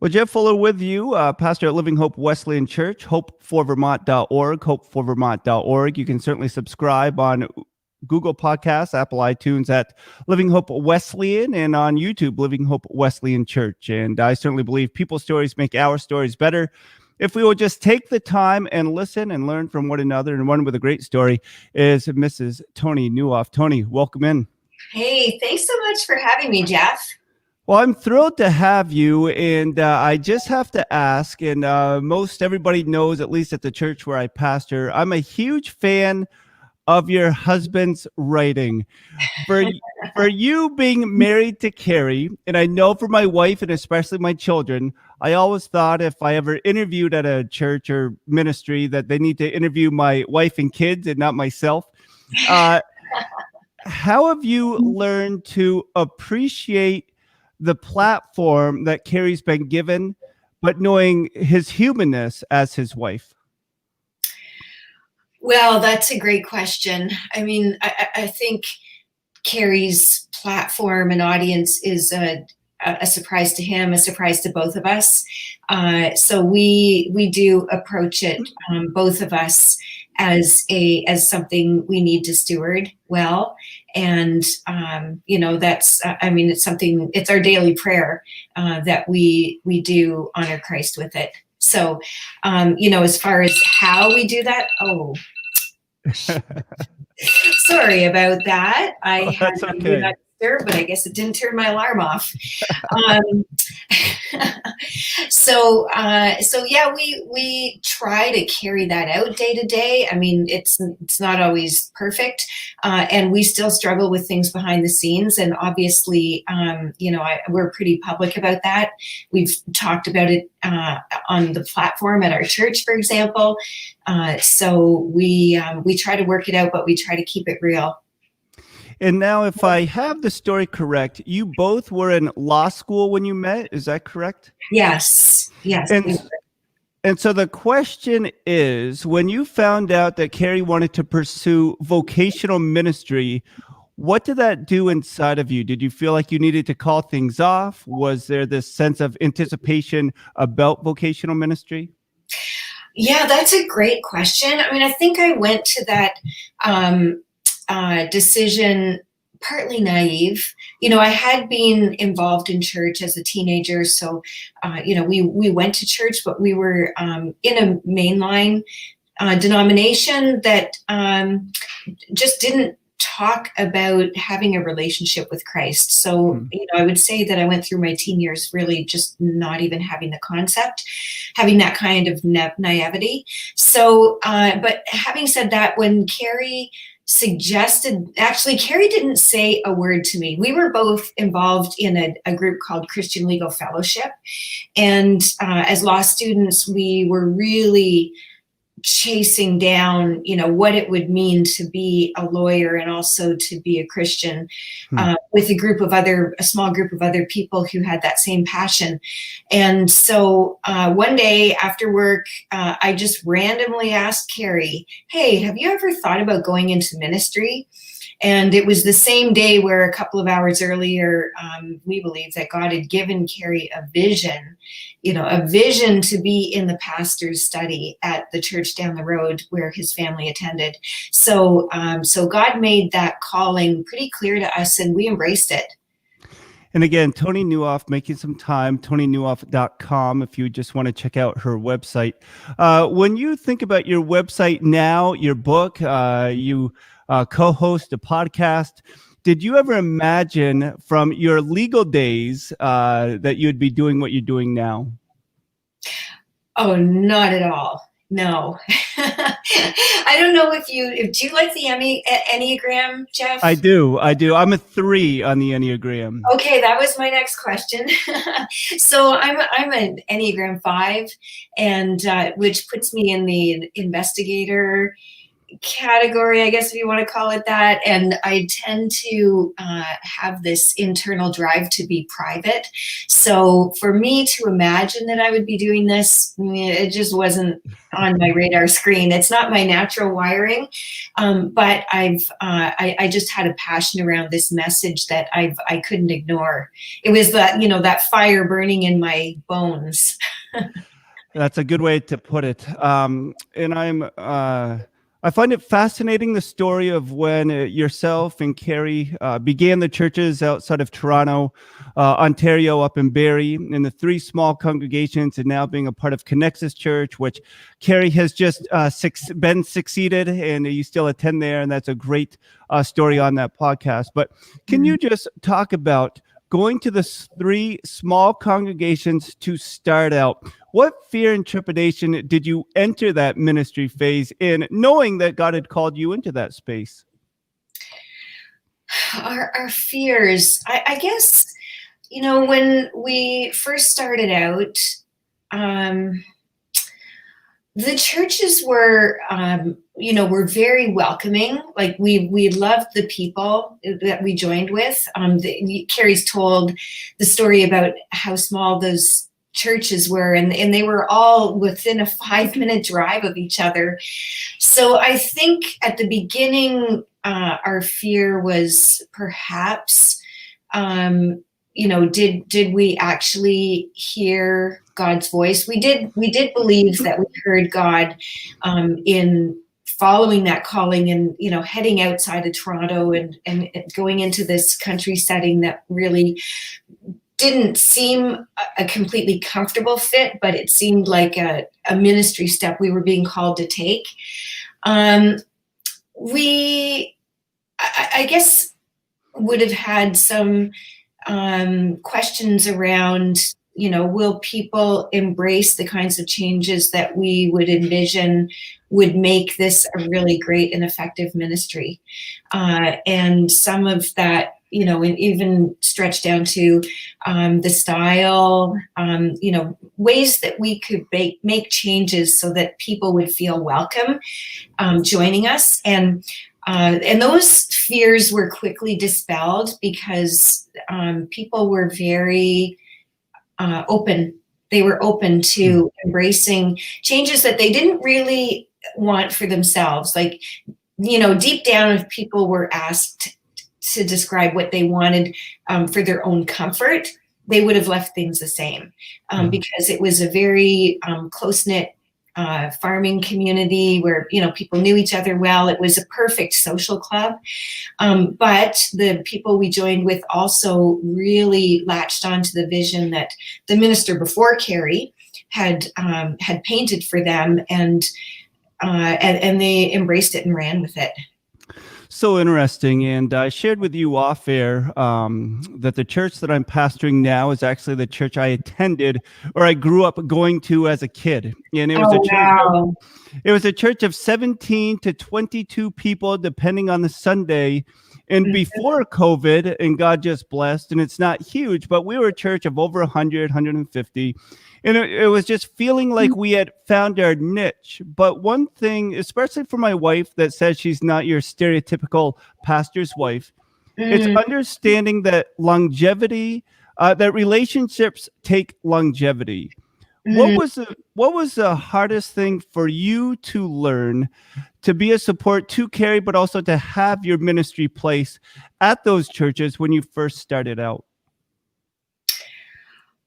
Well, Jeff Fuller with you, pastor at Living Hope Wesleyan Church, hopeforvermont.org, hopeforvermont.org. You can certainly subscribe on Google Podcasts, Apple iTunes at Living Hope Wesleyan, and on YouTube, Living Hope Wesleyan Church. And I certainly believe people's stories make our stories better if we will just take the time and listen and learn from one another. And one with a great story is Mrs. Toni Nieuwhof. Toni, welcome in. Hey, thanks so much for having me, Jeff. Well, I'm thrilled to have you, and I just have to ask, and most everybody knows, at least at the church where I pastor, I'm a huge fan of your husband's writing. For you being married to Carrie, and I know for my wife and especially my children, I always thought if I ever interviewed at a church or ministry that they need to interview my wife and kids and not myself. How have you learned to appreciate the platform that Carrie's been given, but knowing his humanness as his wife? Well, that's a great question. I mean, I think Carrie's platform and audience is a surprise to him, a surprise to both of us. So we do approach it, both of us, as something we need to steward well. And that's it's something, it's our daily prayer that we do honor Christ with it. So as far as how we do that, sorry about that. That's okay. But I guess it didn't turn my alarm off. So yeah, we try to carry that out day to day. I mean, it's not always perfect, and we still struggle with things behind the scenes. And obviously, we're pretty public about that. We've talked about it on the platform at our church, for example. So we try to work it out, but we try to keep it real. And now, if I have the story correct, you both were in law school when you met. Is that correct? Yes. And so the question is, when you found out that Carrie wanted to pursue vocational ministry, what did that do inside of you? Did you feel like you needed to call things off? Was there this sense of anticipation about vocational ministry? Yeah, that's a great question. I mean, I think I went to that decision partly naive. I had been involved in church as a teenager, so we went to church, but we were in a mainline denomination that just didn't talk about having a relationship with Christ. So I would say that I went through my teen years really just not even having the concept, having that kind of naivety. So but having said that, when Carrie Carrie didn't say a word to me. We were both involved in a group called Christian Legal Fellowship. And as law students, we were really chasing down, what it would mean to be a lawyer and also to be a Christian, with a small group of other people who had that same passion. And so one day after work, I just randomly asked Carrie, "Hey, have you ever thought about going into ministry?" And it was the same day where a couple of hours earlier, we believe that God had given Carrie a vision to be in the pastor's study at the church down the road where his family attended. So God made that calling pretty clear to us, and we embraced it. And again, Toni Nieuwhof, making some time, ToniNieuwhof.com, if you just want to check out her website. When you think about your website now, your book, you co-host a podcast, did you ever imagine from your legal days that you'd be doing what you're doing now? Oh, not at all. No. I don't know do you like the Enneagram, Jeff? I do. I'm a 3 on the Enneagram. Okay, that was my next question. So I'm an Enneagram 5, and which puts me in the investigator, category, I guess, if you want to call it that. And I tend to have this internal drive to be private. So for me to imagine that I would be doing this, it just wasn't on my radar screen. It's not my natural wiring, but I just had a passion around this message that I couldn't ignore. It was that fire burning in my bones. That's a good way to put it. And I find it fascinating, the story of when yourself and Carrie began the churches outside of Toronto, Ontario, up in Barrie, and the 3 small congregations, and now being a part of Connexus Church, which Carrie has just been succeeded, and you still attend there, and that's a great story on that podcast. But can you just talk about going to the 3 small congregations to start out? What fear and trepidation did you enter that ministry phase in, knowing that God had called you into that space? Our fears, I guess, when we first started out, the churches were, were very welcoming. Like we loved the people that we joined with. Carrie's told the story about how small those churches were, and they were all within a 5-minute drive of each other. So I think at the beginning, our fear was perhaps, did we actually hear God's voice? We did believe that we heard God in following that calling and, heading outside of Toronto and going into this country setting that really didn't seem a completely comfortable fit, but it seemed like a ministry step we were being called to take. We, I guess, would have had some questions around, will people embrace the kinds of changes that we would envision would make this a really great and effective ministry? And some of that, and even stretched down to the style, ways that we could make changes so that people would feel welcome joining us. And those fears were quickly dispelled because people were very open. They were open to embracing changes that they didn't really want for themselves. Like, deep down, if people were asked to describe what they wanted for their own comfort, they would have left things the same because it was a very close-knit farming community where, people knew each other well. It was a perfect social club. But the people we joined with also really latched onto the vision that the minister before Carrie had painted for them, and they embraced it and ran with it. So interesting. And I shared with you off air that the church that I'm pastoring now is actually the church I attended or I grew up going to as a kid. And it was it was a church of 17 to 22 people, depending on the Sunday. And before COVID, and God just blessed, and it's not huge, but we were a church of over 100, 150. And it was just feeling like we had found our niche. But one thing, especially for my wife that says she's not your stereotypical pastor's wife, it's understanding that longevity, that relationships take longevity. What was the hardest thing for you to learn to be a support to Carrie, but also to have your ministry place at those churches when you first started out?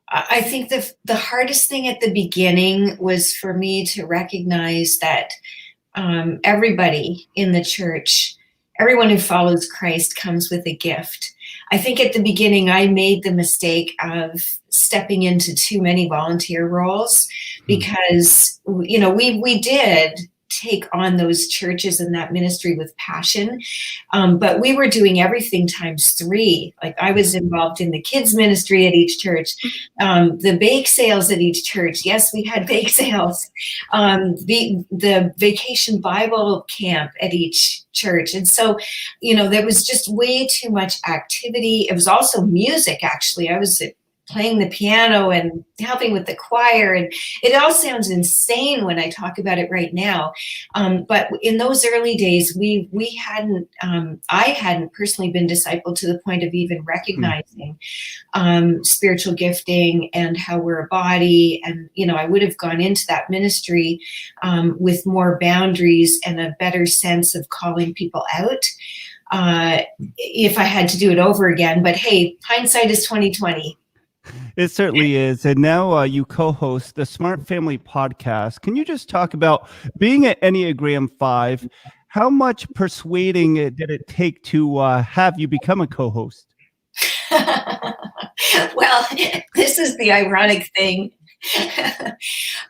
I think the hardest thing at the beginning was for me to recognize that everybody in the church, everyone who follows Christ, comes with a gift. I think at the beginning, I made the mistake of stepping into too many volunteer roles because, we did take on those churches and that ministry with passion. But we were doing everything times 3. Like I was involved in the kids ministry at each church, the bake sales at each church. Yes, we had bake sales, the vacation Bible camp at each church. And so, there was just way too much activity. It was also music, actually. I was playing the piano and helping with the choir. And it all sounds insane when I talk about it right now. But in those early days, I hadn't personally been discipled to the point of even recognizing spiritual gifting and how we're a body. And, I would have gone into that ministry with more boundaries and a better sense of calling people out if I had to do it over again. But hey, hindsight is 2020. It certainly is. And now you co-host the Smart Family Podcast. Can you just talk about being at Enneagram 5? How much persuading did it take to have you become a co-host? Well, this is the ironic thing.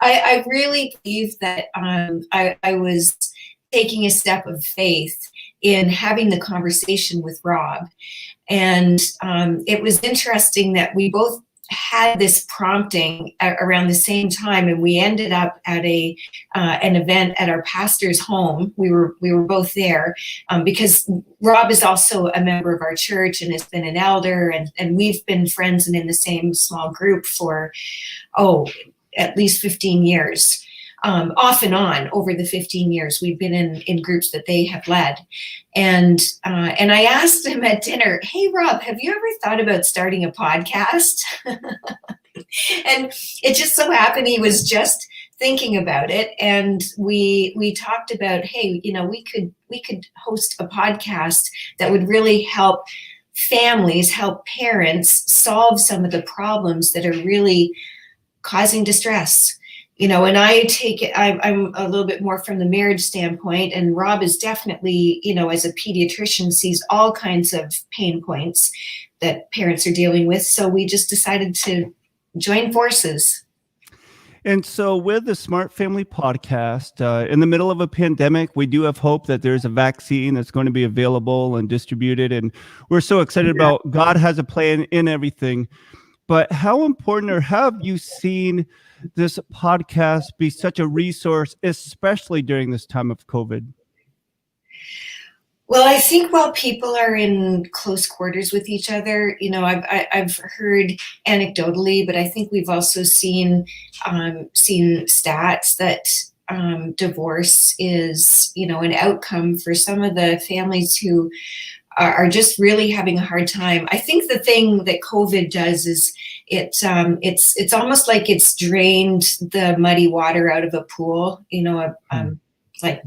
I really believe that I was taking a step of faith in having the conversation with Rob. And it was interesting that we both had this prompting around the same time, and we ended up at an event at our pastor's home. We were both there because Rob is also a member of our church and has been an elder, and we've been friends and in the same small group for at least 15 years. Off and on over the 15 years we've been in groups that they have led. And I asked him at dinner, "Hey, Rob, have you ever thought about starting a podcast?" And it just so happened he was just thinking about it. And we talked about, hey, we could host a podcast that would really help families, help parents solve some of the problems that are really causing distress. And I take it, I'm a little bit more from the marriage standpoint, and Rob is definitely, as a pediatrician, sees all kinds of pain points that parents are dealing with. So we just decided to join forces. And so with the Smart Family Podcast, in the middle of a pandemic, we do have hope that there's a vaccine that's going to be available and distributed. And we're so excited about God has a plan in everything. But how important, or have you seen this podcast be such a resource, especially during this time of COVID? Well, I think while people are in close quarters with each other, I've heard anecdotally, but I think we've also seen stats that divorce is, an outcome for some of the families who are just really having a hard time. I think the thing that COVID does is it's almost like it's drained the muddy water out of a pool,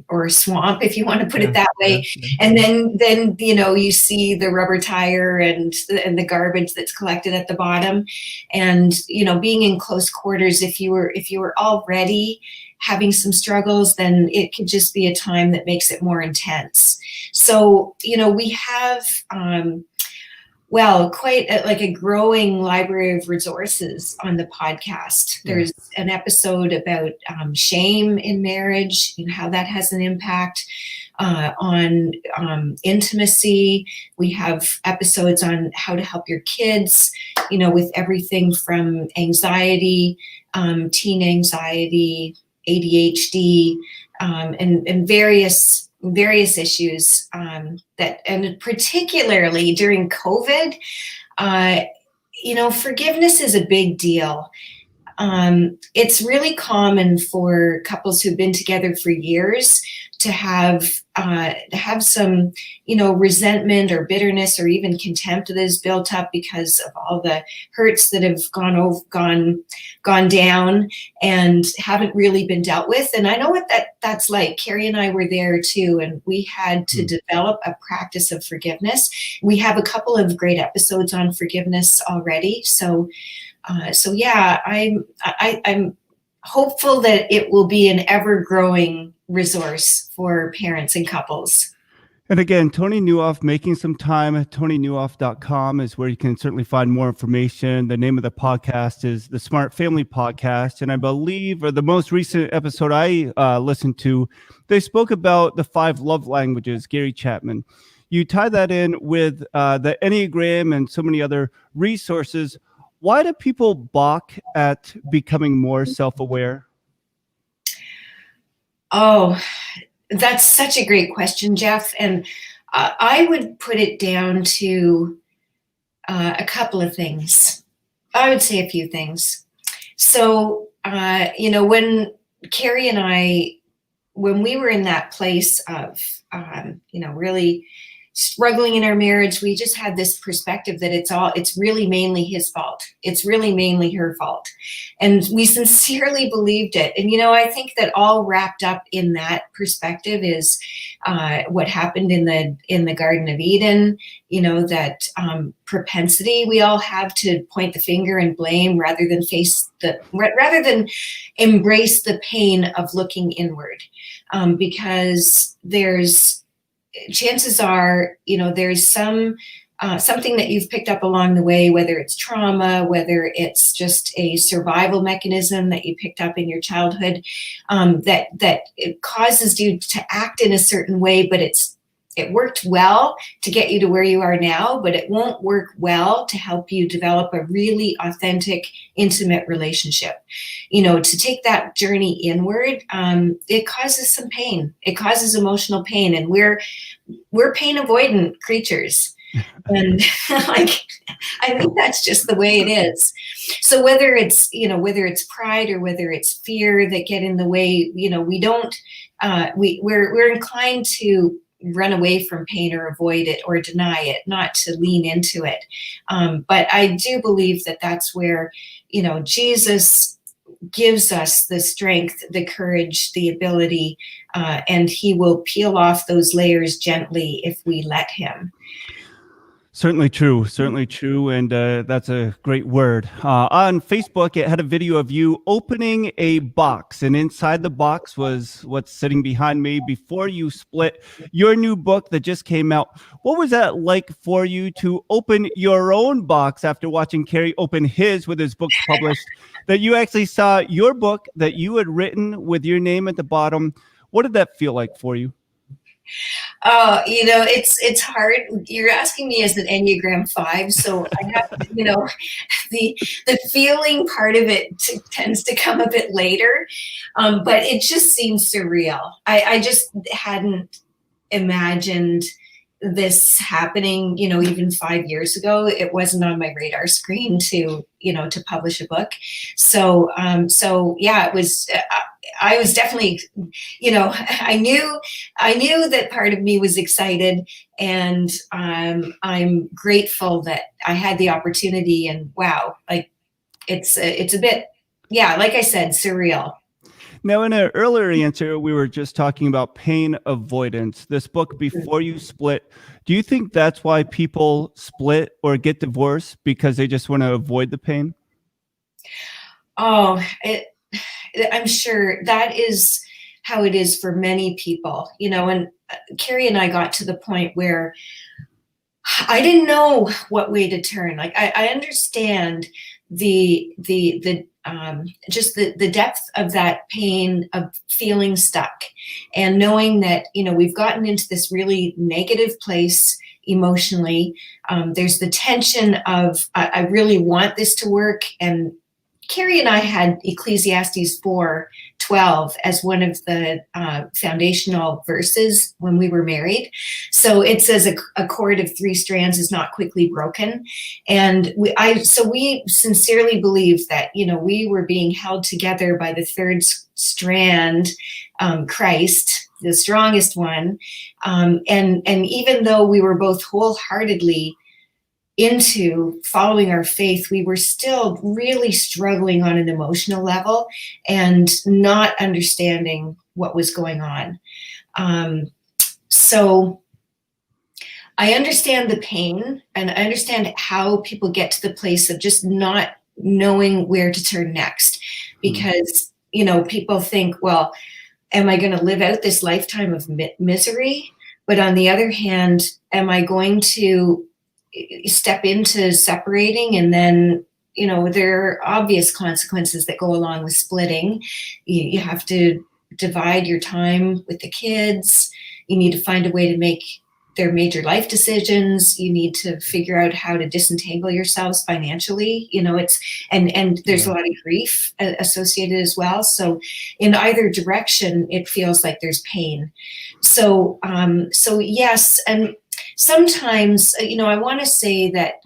or a swamp, if you want to put it that way. And then you see the rubber tire and the garbage that's collected at the bottom. And being in close quarters, if you were already having some struggles, then it could just be a time that makes it more intense. So we have quite a growing library of resources on the podcast. There's an episode about shame in marriage and how that has an impact on intimacy. We have episodes on how to help your kids, with everything from anxiety, teen anxiety, ADHD, and various issues that, and particularly during COVID, forgiveness is a big deal. It's really common for couples who've been together for years to have some, resentment or bitterness or even contempt that is built up because of all the hurts that have gone down and haven't really been dealt with. And I know what that's like. Carrie and I were there too, and we had to develop a practice of forgiveness. We have a couple of great episodes on forgiveness already. So yeah, I'm hopeful that it will be an ever-growing resource for parents and couples. And again, Toni Nieuwhof, making some time at ToniNieuwhof.com is where you can certainly find more information. The name of the podcast is the Smart Family Podcast. And I believe, or the most recent episode I listened to, they spoke about the 5 love languages, Gary Chapman. You tie that in with the Enneagram and so many other resources. Why do people balk at becoming more self-aware? Oh, that's such a great question, Jeff. And I would put it down to a couple of things. I would say a few things. So, when Carrie and I, when we were in that place of, really struggling in our marriage, we just had this perspective that it's really mainly his fault. It's really mainly her fault. And we sincerely believed it. And, I think that all wrapped up in that perspective is what happened in the Garden of Eden, that propensity we all have to point the finger and blame rather than embrace the pain of looking inward. Because chances are, there's something that you've picked up along the way, whether it's trauma, whether it's just a survival mechanism that you picked up in your childhood, that it causes you to act in a certain way, but it worked well to get you to where you are now, but it won't work well to help you develop a really authentic, intimate relationship. To take that journey inward, it causes some pain. It causes emotional pain, and we're pain avoidant creatures. And I think that's just the way it is. So whether it's pride or whether it's fear that get in the way, we're inclined to run away from pain or avoid it or deny it, not to lean into it. But I do believe that that's where, Jesus gives us the strength, the courage, the ability, and he will peel off those layers gently if we let him. Certainly true. And that's a great word. On Facebook, it had a video of you opening a box, and inside the box was what's sitting behind me before you split your new book that just came out. What was that like for you to open your own box after watching Carrie open his with his books published, that you actually saw your book that you had written with your name at the bottom? What did that feel like for you? Oh, it's hard. You're asking me as an Enneagram 5, so I have, the feeling part of it tends to come a bit later, but it just seems surreal. I just hadn't imagined this happening, even 5 years ago. It wasn't on my radar screen to publish a book. So yeah, it was. I was definitely, I knew that part of me was excited, and I'm grateful that I had the opportunity. And wow, like it's a bit, yeah, like I said, surreal. Now, in an earlier answer, we were just talking about pain avoidance. This book, Before You Split, do you think that's why people split or get divorced, because they just want to avoid the pain? Oh, I'm sure that is how it is for many people, and Carrie and I got to the point where I didn't know what way to turn. Like I understand just the depth of that pain of feeling stuck and knowing that, we've gotten into this really negative place emotionally. There's the tension of, I really want this to work. And Carrie and I had Ecclesiastes 4:12 as one of the foundational verses when we were married. So it says a cord of three strands is not quickly broken. And we sincerely believe that, we were being held together by the third strand, Christ, the strongest one. And even though we were both wholeheartedly into following our faith, we were still really struggling on an emotional level and not understanding what was going on. So I understand the pain, and I understand how people get to the place of just not knowing where to turn next, because, people think, well, am I going to live out this lifetime of misery? But on the other hand, am I going to step into separating? And then, there are obvious consequences that go along with splitting. You have to divide your time with the kids. You need to find a way to make their major life decisions. You need to figure out how to disentangle yourselves financially. And there's a lot of grief associated as well. So in either direction, it feels like there's pain. So yes. And sometimes, I want to say that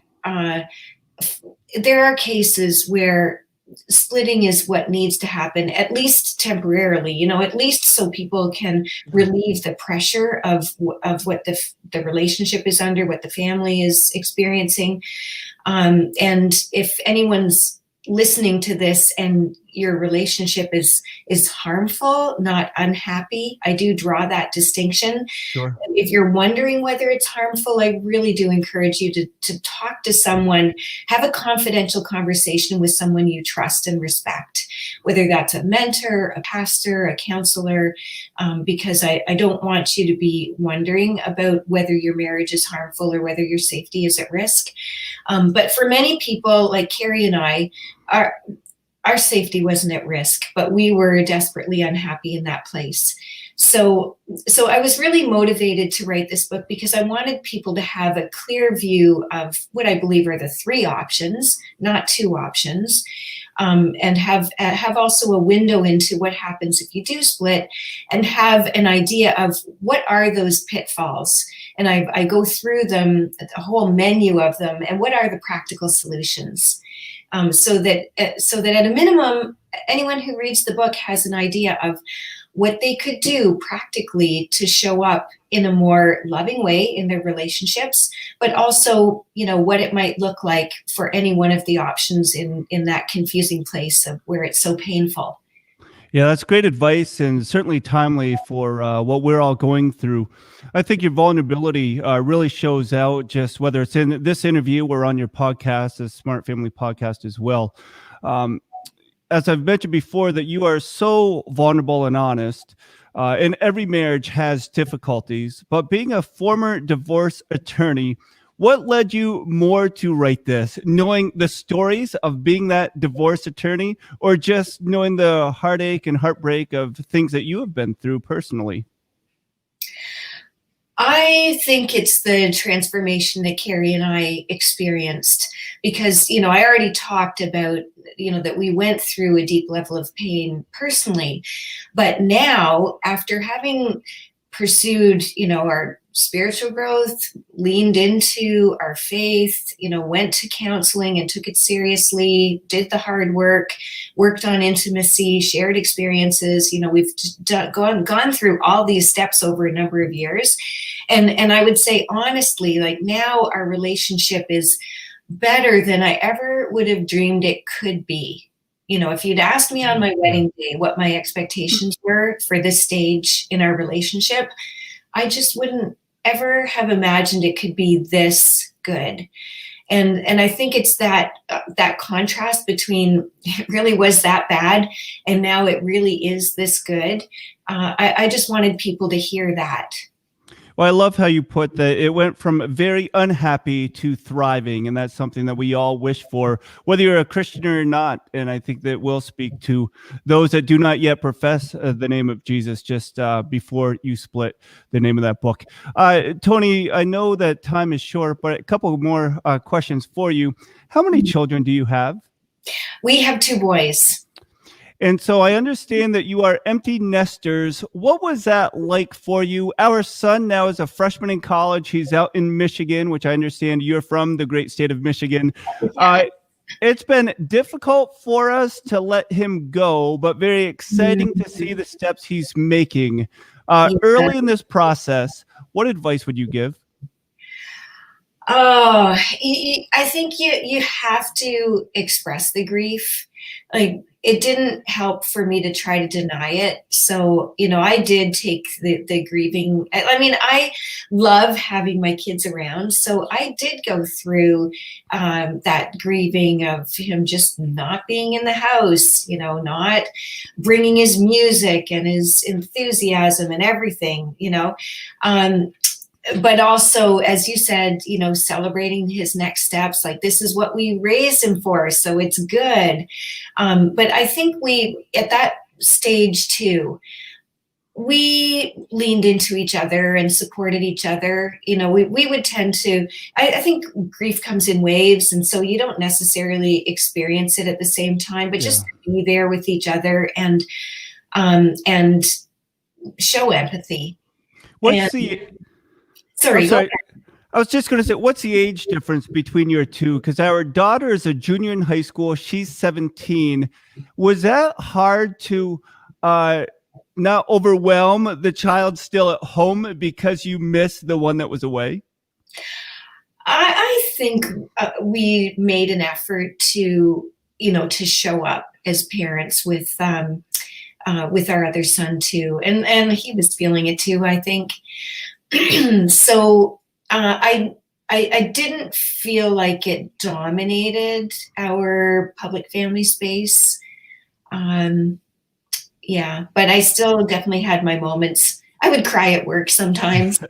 there are cases where splitting is what needs to happen, at least temporarily, at least so people can relieve the pressure of what the relationship is under, what the family is experiencing. And if anyone's listening to this and your relationship is harmful, not unhappy, I do draw that distinction. Sure. If you're wondering whether it's harmful, I really do encourage you to talk to someone, have a confidential conversation with someone you trust and respect, whether that's a mentor, a pastor, a counselor, because I don't want you to be wondering about whether your marriage is harmful or whether your safety is at risk. But for many people, like Carrie and I, our safety wasn't at risk, but we were desperately unhappy in that place. So I was really motivated to write this book because I wanted people to have a clear view of what I believe are the 3 options, not 2 options, and have also a window into what happens if you do split, and have an idea of what are those pitfalls. And I go through them, a whole menu of them, and what are the practical solutions. So that at a minimum, anyone who reads the book has an idea of what they could do practically to show up in a more loving way in their relationships, but also, what it might look like for any one of the options in that confusing place of where it's so painful. Yeah, that's great advice and certainly timely for what we're all going through. I think your vulnerability really shows out, just whether it's in this interview or on your podcast, the Smart Family Podcast as well. As I've mentioned before, that you are so vulnerable and honest. And every marriage has difficulties, but being a former divorce attorney, what led you more to write this? Knowing the stories of being that divorce attorney, or just knowing the heartache and heartbreak of things that you have been through personally? I think it's the transformation that Carrie and I experienced because, I already talked about, that we went through a deep level of pain personally. But now, after having pursued, our spiritual growth, leaned into our faith, went to counseling and took it seriously, did the hard work, worked on intimacy, shared experiences. We've gone through all these steps over a number of years. And I would say, honestly, like now our relationship is better than I ever would have dreamed it could be. If you'd asked me on my wedding day what my expectations were for this stage in our relationship, I just wouldn't ever have imagined it could be this good. And I think it's that contrast between it really was that bad and now it really is this good. I just wanted people to hear that. Well, I love how you put that it went from very unhappy to thriving. And that's something that we all wish for, whether you're a Christian or not. And I think that will speak to those that do not yet profess the name of Jesus, just before you split, the name of that book. Toni, I know that time is short, but a couple more questions for you. How many children do you have? We have 2 boys. And so I understand that you are empty nesters. What was that like for you? Our son now is a freshman in college. He's out in Michigan, which I understand you're from, the great state of Michigan. It's been difficult for us to let him go, but very exciting to see the steps he's making. Early in this process, what advice would you give? Oh, I think you have to express the grief. Like, it didn't help for me to try to deny it. So, I did take the grieving. I mean, I love having my kids around. So I did go through that grieving of him just not being in the house, not bringing his music and his enthusiasm and everything, but also, as you said, celebrating his next steps, like this is what we raised him for, so it's good. But I think we, at that stage too, we leaned into each other and supported each other. We would tend to, I think grief comes in waves, and so you don't necessarily experience it at the same time, but just be there with each other and show empathy. What's the Sorry. I was just going to say, what's the age difference between your two? Because our daughter is a junior in high school. She's 17. Was that hard to uh, not overwhelm the child still at home because you missed the one that was away? I think we made an effort to, to show up as parents with our other son too, and he was feeling it too, I think. So I didn't feel like it dominated our public family space. Yeah, but I still definitely had my moments. I would cry at work sometimes.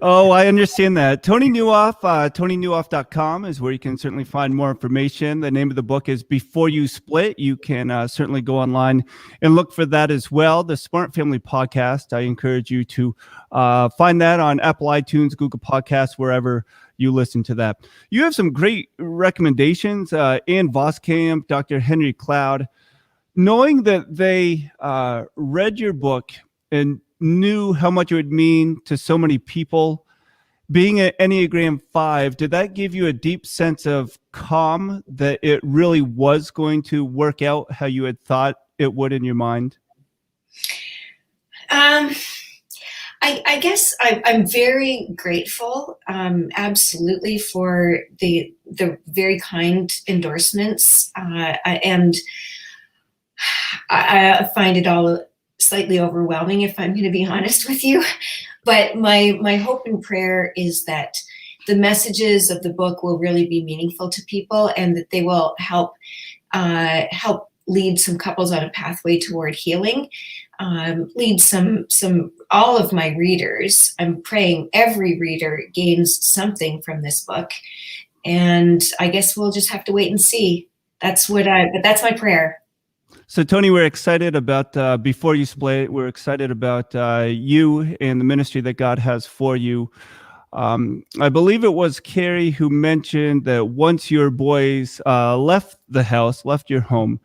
Oh, I understand that. Toni Nieuwhof, ToniNieuwhof.com is where you can certainly find more information. The name of the book is Before You Split. You can certainly go online and look for that as well. The Smart Family Podcast, I encourage you to find that on Apple iTunes, Google Podcasts, wherever you listen to that. You have some great recommendations. Ann Voskamp, Dr. Henry Cloud. Knowing that they read your book and knew how much it would mean to so many people, being an Enneagram 5, did that give you a deep sense of calm that it really was going to work out how you had thought it would in your mind? I guess I'm very grateful, absolutely, for the very kind endorsements, and I find it all slightly overwhelming, if I'm going to be honest with you. But my hope and prayer is that the messages of the book will really be meaningful to people, and that they will help lead some couples on a pathway toward healing. Lead all of my readers. I'm praying every reader gains something from this book, and I guess we'll just have to wait and see. But that's my prayer. So, Toni, we're excited about Before You Split. We're excited about you and the ministry that God has for you. I believe it was Carrie who mentioned that once your boys left the house, left your home,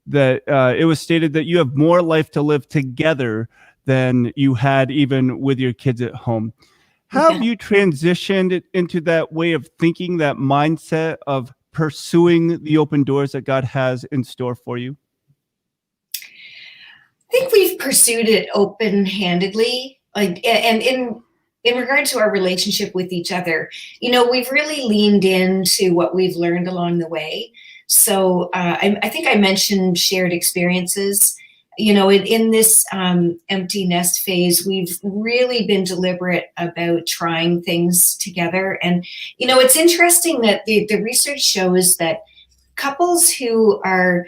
that it was stated that you have more life to live together than you had even with your kids at home. How have you transitioned into that way of thinking, that mindset of pursuing the open doors that God has in store for you? I think we've pursued it open-handedly, and in regard to our relationship with each other, we've really leaned into what we've learned along the way. So I think I mentioned shared experiences. In this empty nest phase, we've really been deliberate about trying things together. And, it's interesting that the research shows that couples who are,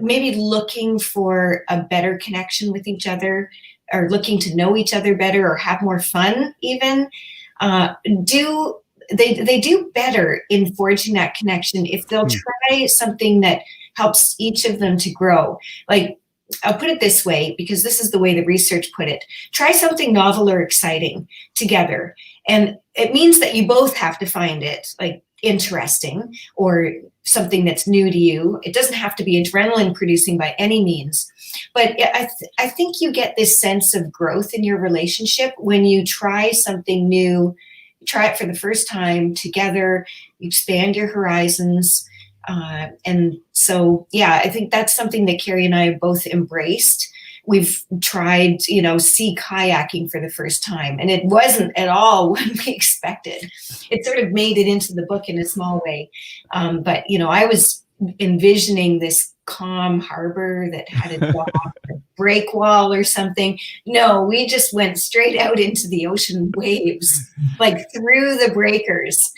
maybe looking for a better connection with each other, or looking to know each other better, or have more fun even, they do better in forging that connection if they'll try something that helps each of them to grow. Like, I'll put it this way, because this is the way the research put it. Try something novel or exciting together. And it means that you both have to find it like interesting or something that's new to you. It doesn't have to be adrenaline producing by any means. But I think you get this sense of growth in your relationship when you try something new, you try it for the first time together, you expand your horizons. And so, yeah, I think that's something that Carrie and I have both embraced. We've tried, sea kayaking for the first time, and it wasn't at all what we expected. It sort of made it into the book in a small way. But, I was envisioning this calm harbor that had a dock, a break wall or something. No, we just went straight out into the ocean waves, like through the breakers.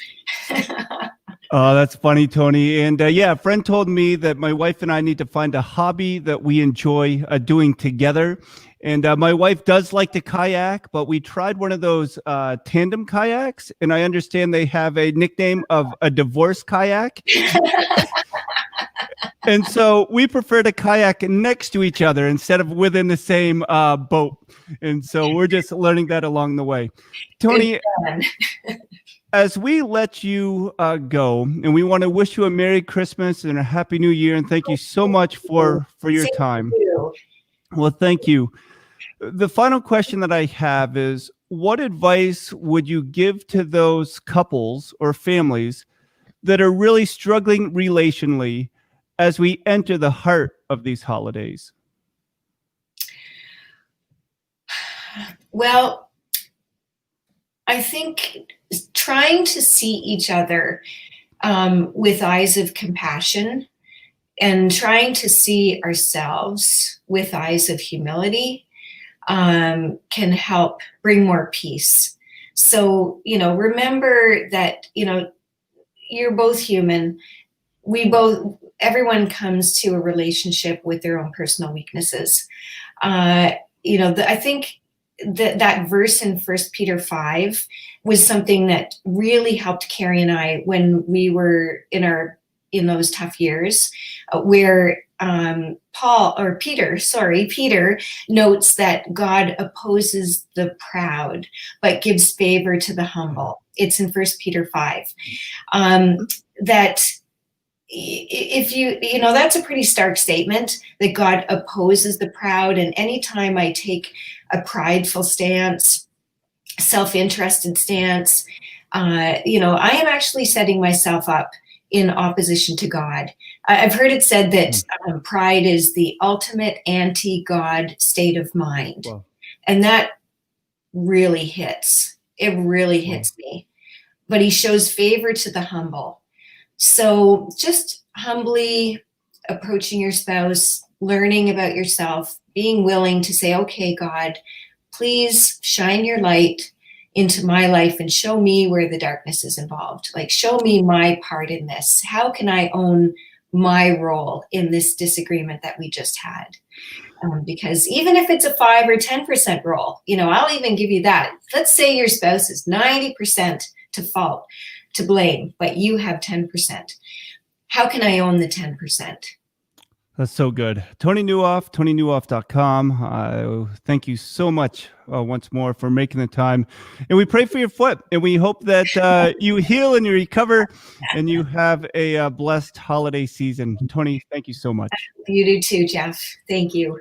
Oh, that's funny, Toni. And a friend told me that my wife and I need to find a hobby that we enjoy doing together. And my wife does like to kayak, but we tried one of those tandem kayaks, and I understand they have a nickname of a divorce kayak. And so we prefer to kayak next to each other instead of within the same boat. And so we're just learning that along the way. Toni, as we let you go, and we want to wish you a Merry Christmas and a Happy New Year, and thank you so much for your time. You. Well, thank you. The final question that I have is, what advice would you give to those couples or families that are really struggling relationally as we enter the heart of these holidays? Well, I think trying to see each other with eyes of compassion and trying to see ourselves with eyes of humility can help bring more peace. So, remember that, you're both human. Everyone comes to a relationship with their own personal weaknesses. I think that verse in 1 Peter 5 was something that really helped Carrie and I when we were in those tough years, where Peter notes that God opposes the proud, but gives favor to the humble. It's in 1 Peter 5. That if that's a pretty stark statement, that God opposes the proud. And anytime I take a prideful stance, self-interested stance, I am actually setting myself up in opposition to God. I've heard it said that pride is the ultimate anti-God state of mind. Wow. And that really hits. It really hits me. But he shows favor to the humble. So just humbly approaching your spouse, learning about yourself, being willing to say, okay, God, please shine your light into my life and show me where the darkness is involved. Like, show me my part in this. How can I own my role in this disagreement that we just had? Because even if it's a 5 or 10% role, I'll even give you that. Let's say your spouse is 90% to fault, to blame, but you have 10%. How can I own the 10%? That's so good. Toni Nieuwhof, ToniNieuwhof.com. Thank you so much once more for making the time. And we pray for your foot, and we hope that you heal and you recover and you have a blessed holiday season. Toni, thank you so much. You do too, Jeff. Thank you.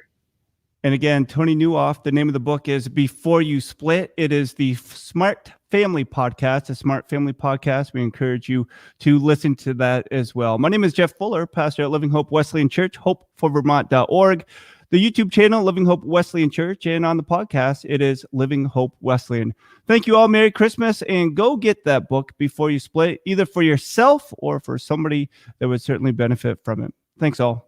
And again, Toni Nieuwhof, the name of the book is Before You Split. It is the Smart Family Podcast, a Smart Family Podcast. We encourage you to listen to that as well. My name is Jeff Fuller, pastor at Living Hope Wesleyan Church, hopeforvermont.org, the YouTube channel, Living Hope Wesleyan Church, and on the podcast, it is Living Hope Wesleyan. Thank you all. Merry Christmas, and go get that book Before You Split, either for yourself or for somebody that would certainly benefit from it. Thanks all.